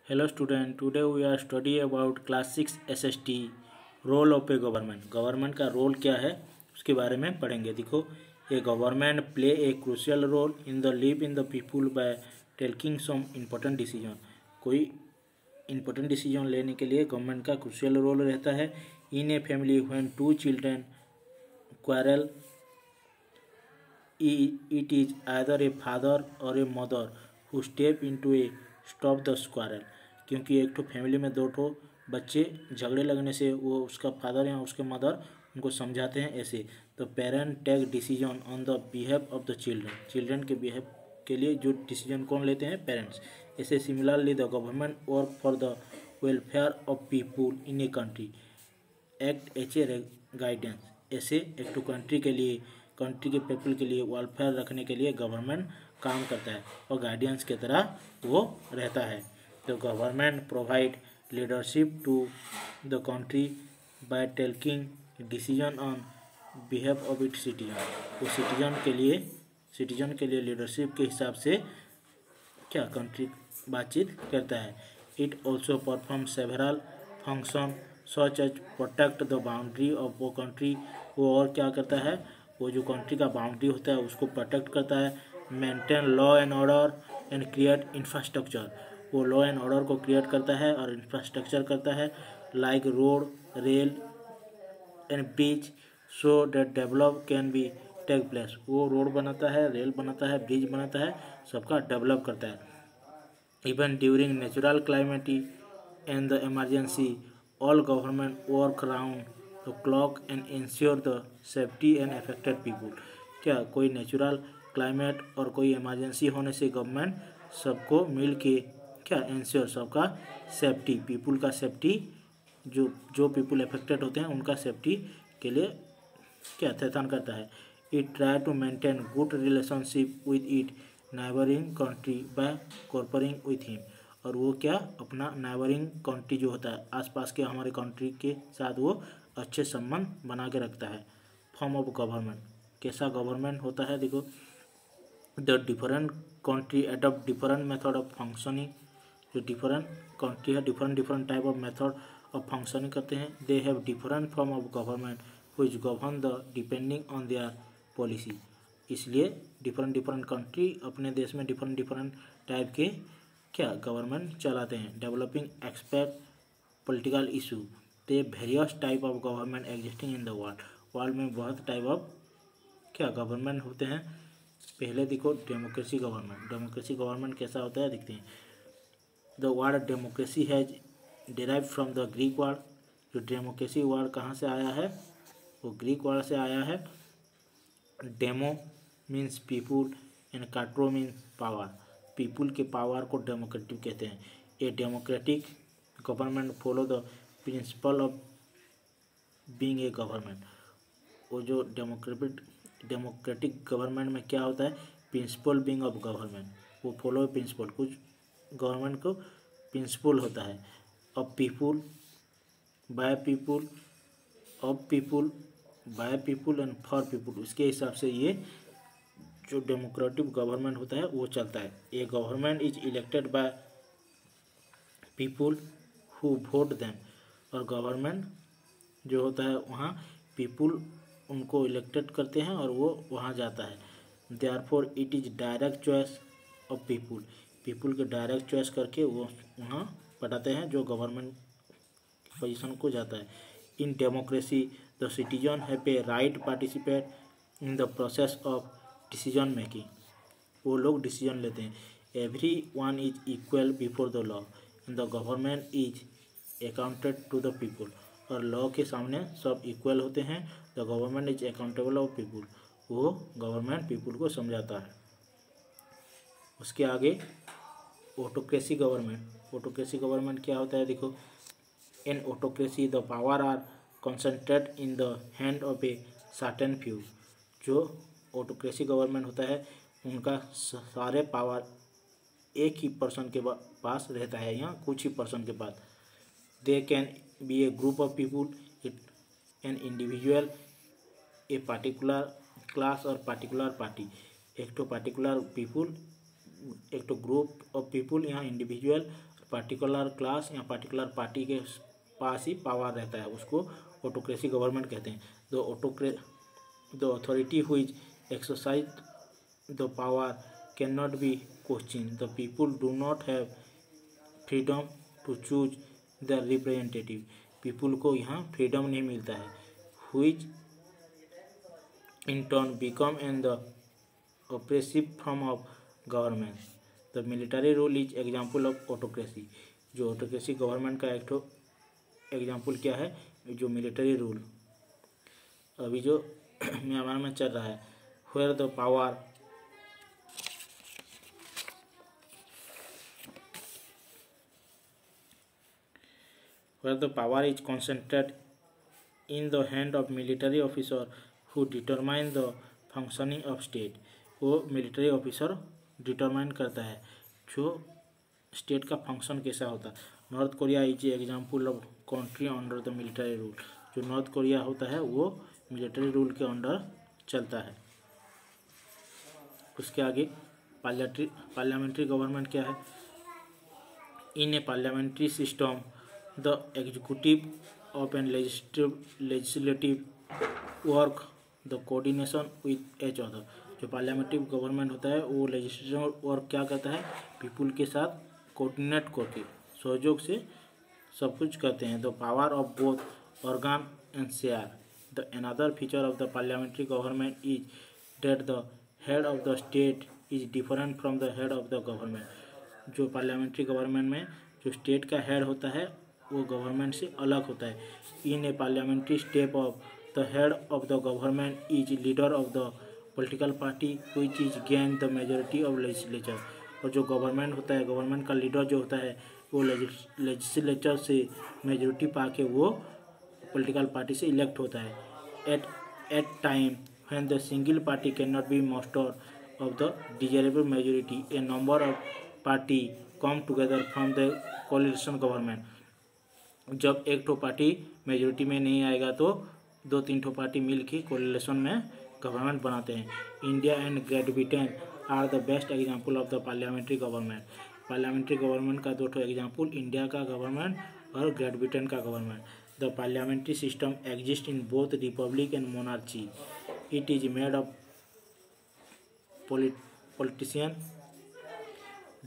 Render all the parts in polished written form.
Hello student, today we are study about class 6 SST role of a government. Government का role क्या है उसके बारे में पढ़ेंगे। देखो, a government play a crucial role in the live in the people by taking some important decision. कोई important decision लेने के लिए गवर्नमेंट का क्रूशियल रोल रहता है। In a family when two children quarrel it is either a father or a mother who step into a stop the quarrel। क्योंकि एक ठो फैमिली में दो ठो बच्चे झगड़े लगने से वो उसका फादर या उसके मदर उनको समझाते हैं ऐसे। तो parent take decision on the behave of the children. Children के बिहेव के लिए जो डिसीजन कौन लेते हैं? पेरेंट्स। ऐसे similarly the government work for the welfare of people in a country act as a guidance. ऐसे एक टू कंट्री के लिए, कंट्री के पीपल के लिए वेलफेयर रखने के लिए गवर्नमेंट काम करता है और गाइडेंस की तरह वो रहता है। तो government provide leadership to the country by taking decision on behave of it citizen. वो सिटीजन के लिए लीडरशिप के हिसाब से क्या कंट्री बातचीत करता है। It also perform several function such as protect the boundary of वो कंट्री। वो और क्या करता है? वो जो कंट्री का बाउंड्री होता है उसको प्रोटेक्ट करता है। Maintain law and order and create infrastructure. वो लॉ एंड ऑर्डर को क्रिएट करता है और इंफ्रास्ट्रक्चर करता है, like road, rail and bridge, so that develop can be take place. वो रोड बनाता है, रेल बनाता है, ब्रिज बनाता है, सबका डेवलप करता है। Even during natural calamity and the emergency all government work around the clock and ensure the safety and affected people. क्या कोई नेचुरल क्लाइमेट और कोई इमरजेंसी होने से गवर्नमेंट सबको मिल के क्या इंश्योर, सबका सेफ्टी, पीपुल का सेफ्टी, जो पीपुल अफेक्टेड होते हैं उनका सेफ्टी के लिए क्या थेथन करता है। It try to maintain good relationship with it neighboring country by cooperating with him. और वो क्या अपना नाइबरिंग कंट्री जो होता है आसपास के हमारे कंट्री के साथ वो अच्छे संबंध बना के रखता है। फॉर्म ऑफ गवर्नमेंट, कैसा गवर्नमेंट होता है? देखो, the different country adopt different method of functioning. जो डिफरेंट कंट्री है different type of method of functioning करते हैं। They have different form of government which govern the depending on their policy. इसलिए different country अपने देश में different type के क्या गवर्नमेंट चलाते हैं। Developing expect political issue, they various type of government existing in the world में बहुत टाइप ऑफ क्या गवर्नमेंट होते हैं। पहले देखो डेमोक्रेसी गवर्नमेंट कैसा होता है देखते हैं। The word democracy has derive from the Greek word. जो डेमोक्रेसी वर्ड कहाँ से आया है? वो ग्रीक वर्ड से आया है। Demo means people and kratos means power. People के पावर को डेमोक्रेटिक कहते हैं। A democratic government follow the principle of being a government. वो जो डेमोक्रेटिक गवर्नमेंट में क्या होता है? प्रिंसिपल बीइंग ऑफ गवर्नमेंट, वो फॉलो प्रिंसिपल, कुछ गवर्नमेंट को प्रिंसिपल होता है। Of people by people, of people by people and for people. उसके हिसाब से ये जो डेमोक्रेटिक गवर्नमेंट होता है वो चलता है। A government is elected by people who vote them. और गवर्नमेंट जो होता है वहाँ पीपुल उनको इलेक्टेड करते हैं और वो वहाँ जाता है। Therefore it is direct choice of people. People के डायरेक्ट चॉइस करके वो वहाँ पढ़ाते हैं जो गवर्नमेंट पोजीशन को जाता है। In democracy the citizen have a right participate in the process of decision making. वो लोग डिसीजन लेते हैं। Everyone is equal before the law and the government is accounted to the people. और law के सामने सब equal होते हैं। The government is accountable of people. वो गवर्नमेंट पीपुल को समझाता है। उसके आगे ऑटोक्रेसी गवर्नमेंट क्या होता है? देखो, in autocracy the power are concentrate in the hand of a certain few. जो ऑटोक्रेसी गवर्नमेंट होता है उनका सारे पावर एक ही पर्सन के पास रहता है या कुछ ही पर्सन के पास। They can be a group of people, an individual, a particular class और पार्टिकुलर पार्टी। एक तो पार्टिकुलर पीपुल, एक तो ग्रुप ऑफ पीपुल या इंडिविजुअल पार्टिकुलर क्लास या पार्टिकुलर पार्टी के पास ही पावर रहता है, उसको ऑटोक्रेसी गवर्नमेंट कहते हैं। The authority which exercise the power can not be question, the people do not have freedom to choose the representative. People को यहाँ फ्रीडम नहीं मिलता है। Which in turn become an the oppressive form of government. The military rule is example of autocracy. जो autocracy government का एक example क्या है, जो मिलिट्री रूल अभी जो म्यांमार में चल रहा है। Where the power is concentrated in the hand of military officer who determine the functioning of state। वो मिलिट्री ऑफिसर डिटरमाइन करता है जो स्टेट का फंक्शन कैसा होता है। North Korea is example of country under the military rule. जो north Korea होता है वो मिलिट्री रूल के अंडर चलता है। उसके आगे पार्लियामेंट्री गवर्नमेंट क्या है। In a parliamentary system the executive of an legislative work the coordination with each other. जो पार्लियामेंट्री गवर्नमेंट होता है वो लेजिस्लेटिव वर्क क्या करता है, पीपुल के साथ कोऑर्डिनेट करके सहयोग से सब कुछ करते हैं। The power of both organ and share. The another feature of the parliamentary government is that the head of the state is different from the head of the government. जो पार्लियामेंट्री गवर्नमेंट में जो state का head होता है वो government से अलग होता है। In a parliamentary step of the head of the government is leader of the political party which is gain the majority of legislature. और जो गवर्नमेंट होता है, गवर्नमेंट का लीडर जो होता है वो लेजिस्लेचर से मेजोरिटी पाके वो पॉलिटिकल पार्टी से इलेक्ट होता है। At time when the single party can not be master of the desirable majority, a number of party come together from the coalition government. जब एक ठो पार्टी मेजोरिटी में नहीं आएगा तो 2-3 ठो पार्टी मिल के कोलिशन में गवर्नमेंट बनाते हैं। India and Great Britain are the best example of the parliamentary government. Parliamentary government का 2 ठो एग्जाम्पल, इंडिया का गवर्नमेंट और ग्रेट ब्रिटेन का government. The parliamentary system exist in both republic and monarchy. It is made of politician,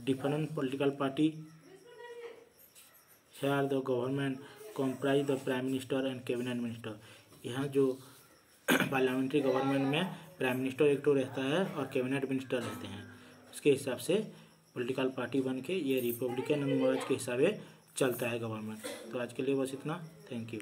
different political party. Here the government comprise the prime minister and cabinet minister। यहाँ जो parliamentary government में prime minister एक तो रहता है और cabinet minister रहते हैं। उसके हिसाब से पॉलिटिकल पार्टी बन के ये रिपब्लिकन एंड मोनार्ची के हिसाब से चलता है गवर्नमेंट। तो आज के लिए बस इतना। Thank you.